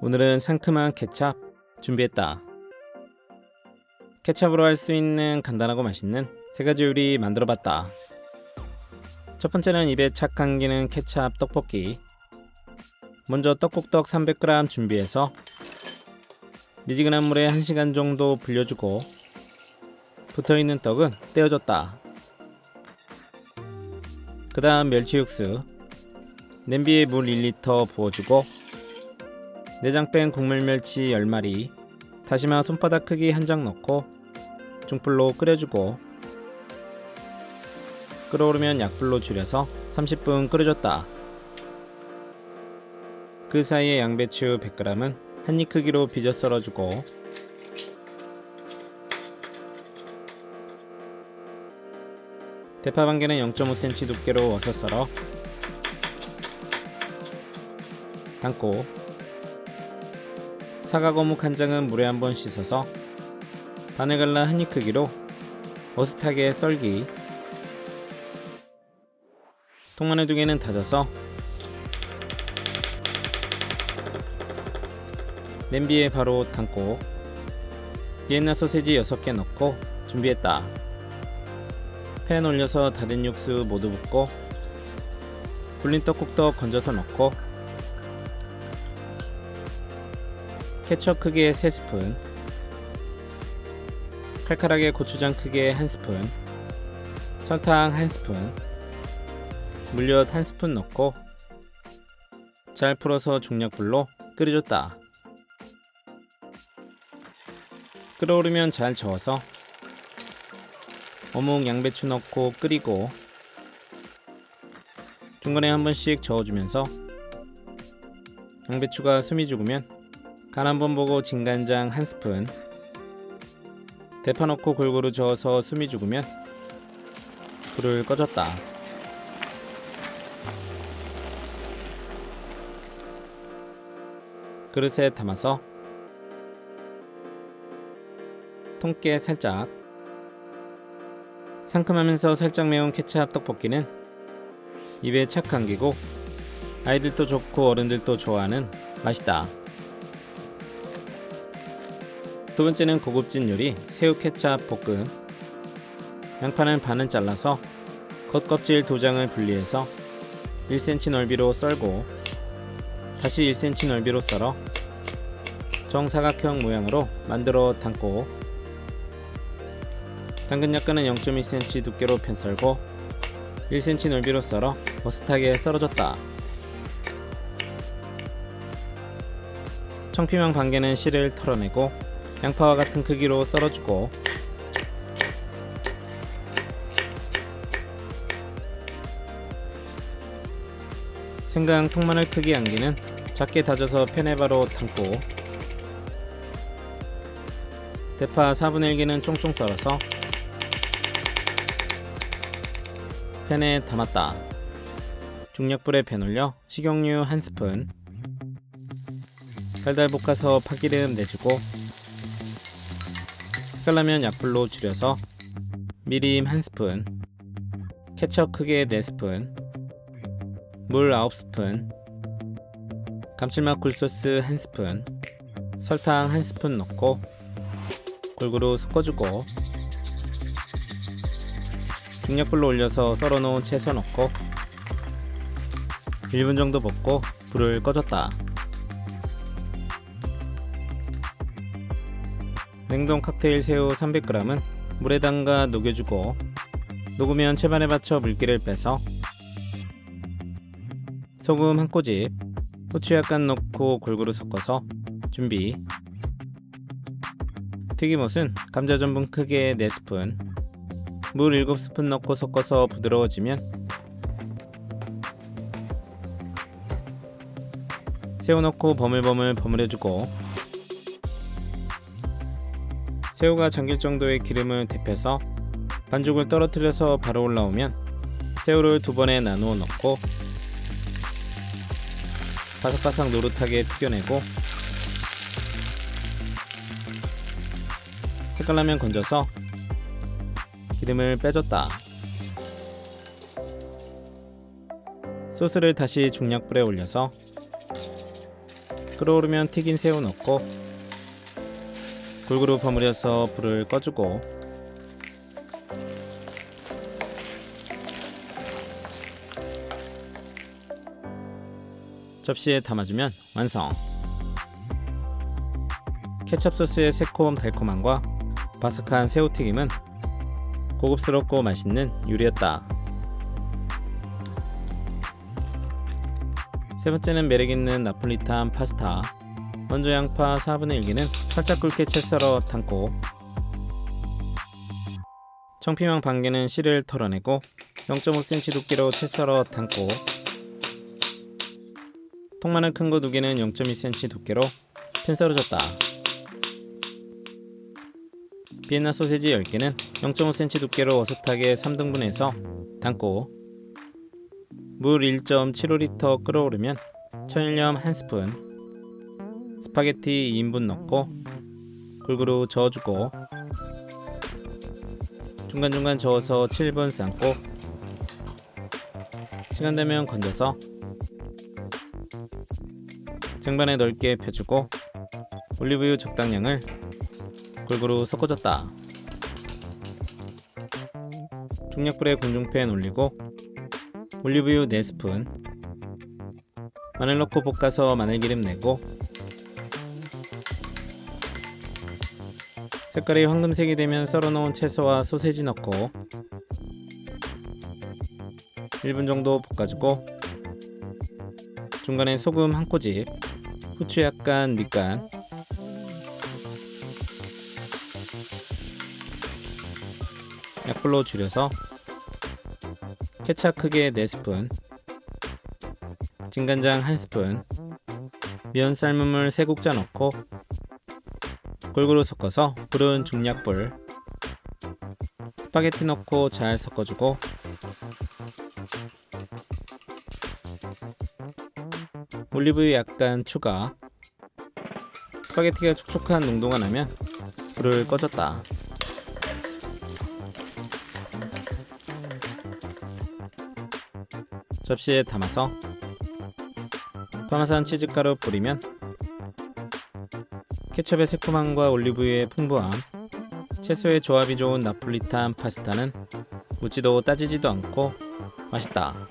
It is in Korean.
오늘은 상큼한 케찹 준비했다. 케찹으로 할 수 있는 간단하고 맛있는 세 가지 요리 만들어봤다. 첫 번째는 입에 착 감기는 케찹 떡볶이. 먼저 떡국떡 300g 준비해서 미지근한 물에 1시간 정도 불려주고 붙어있는 떡은 떼어줬다. 그 다음 멸치 육수, 냄비에 물 1리터 부어주고 내장 뺀 국물 멸치 10마리, 다시마 손바닥 크기 한 장 넣고 중불로 끓여주고 끓어오르면 약불로 줄여서 30분 끓여줬다. 그 사이에 양배추 100g은 한입 크기로 빚어 썰어주고 대파 1개는 0.5cm 두께로 워서 썰어 담고 사과 거묵 1장은 물에 한번 씻어서 반을 갈라 한입 크기로 어슷하게 썰기. 통마늘 2개는 다져서 냄비에 바로 담고 비엔나 소세지 6개 넣고 준비했다. 팬 올려서 다진 육수 모두 붓고 불린 떡국떡 건져서 넣고 케첩 크기의 3스푼, 칼칼하게 고추장 크기의 1스푼, 설탕 1스푼, 물엿 1스푼 넣고 잘 풀어서 중약불로 끓여줬다. 끓어오르면 잘 저어서 어묵 양배추 넣고 끓이고 중간에 한 번씩 저어주면서 양배추가 숨이 죽으면 간 한번 보고 진간장 1스푼, 대파 넣고 골고루 저어서 숨이 죽으면 불을 꺼줬다. 그릇에 담아서 통깨 살짝, 상큼하면서 살짝 매운 케찹 떡볶이는 입에 착 감기고 아이들도 좋고 어른들도 좋아하는 맛이다. 두 번째는 고급진 요리 새우 케찹 볶음. 양파는 반은 잘라서 겉껍질 도장을 분리해서 1cm 넓이로 썰고 다시 1cm 넓이로 썰어 정사각형 모양으로 만들어 담고 당근 약간은 0.2cm 두께로 편썰고 1cm 넓이로 썰어 머슷하게 썰어줬다. 청피망 1개는 씨를 털어내고 양파와 같은 크기로 썰어주고 생강 통마늘 크기 1개는 작게 다져서 팬에 바로 담고 대파 4분의 1개는 쫑쫑 썰어서 팬에 담았다. 중약불에 팬 올려 식용유 1스푼, 달달 볶아서 파기름 내주고 색깔나면 약불로 줄여서 미림 1스푼, 케첩 크기의 4스푼, 물 9스푼, 감칠맛 굴소스 1스푼, 설탕 1스푼 넣고 골고루 섞어주고 중약불로 올려서 썰어놓은 채소 넣고 1분 정도 볶고 불을 꺼줬다. 냉동 칵테일 새우 300g은 물에 담가 녹여주고 녹으면 채반에 받쳐 물기를 빼서 소금 한 꼬집, 후추 약간 넣고 골고루 섞어서 준비. 튀김옷은 감자 전분 크기의 4스푼, 물 7스푼 넣고 섞어서 부드러워지면 새우 넣고 버물버물 버무려주고 새우가 잠길 정도의 기름을 데펴서 반죽을 떨어뜨려서 바로 올라오면 새우를 2번에 나누어 넣고 바삭바삭 노릇하게 튀겨내고 색깔나면 건져서 기름을 빼줬다. 소스를 다시 중약불에 올려서 끓어오르면 튀긴 새우 넣고 골고루 버무려서 불을 꺼주고 접시에 담아주면 완성. 케첩 소스의 새콤 달콤함과 바삭한 새우튀김은 고급스럽고 맛있는 요리였다. 세 번째는 매력있는 나폴리탄 파스타. 먼저 양파 4분의 1개는 살짝 굵게 채 썰어 담고 청피망 반 개는 씨를 털어내고 0.5cm 두께로 채 썰어 담고 통마늘 큰 거 2개는 0.2cm 두께로 편 썰어줬다. 비엔나 소세지 10개는 0.5cm 두께로 어슷하게 3등분해서 담고 물 1.75L 끓어오르면 천일염 1스푼, 스파게티 2인분 넣고 골고루 저어주고 중간중간 저어서 7분 삶고 시간 되면 건져서 쟁반에 넓게 펴주고 올리브유 적당량을 골고루 섞어줬다. 중약불에 공중팬 올리고 올리브유 4스푼, 마늘 넣고 볶아서 마늘기름 내고 색깔이 황금색이 되면 썰어놓은 채소와 소세지 넣고 1분 정도 볶아주고 중간에 소금 한 꼬집, 후추 약간 밑간, 약불로 줄여서 케찹 크게 4스푼, 진간장 1스푼, 면 삶은 물 3국자 넣고 골고루 섞어서 불은 중약불, 스파게티 넣고 잘 섞어주고 올리브유 약간 추가. 스파게티가 촉촉한 농도가 나면 불을 꺼줬다. 접시에 담아서 파마산 치즈가루 뿌리면 케첩의 새콤함과 올리브유의 풍부함, 채소의 조합이 좋은 나폴리탄 파스타는 묻지도 따지지도 않고 맛있다.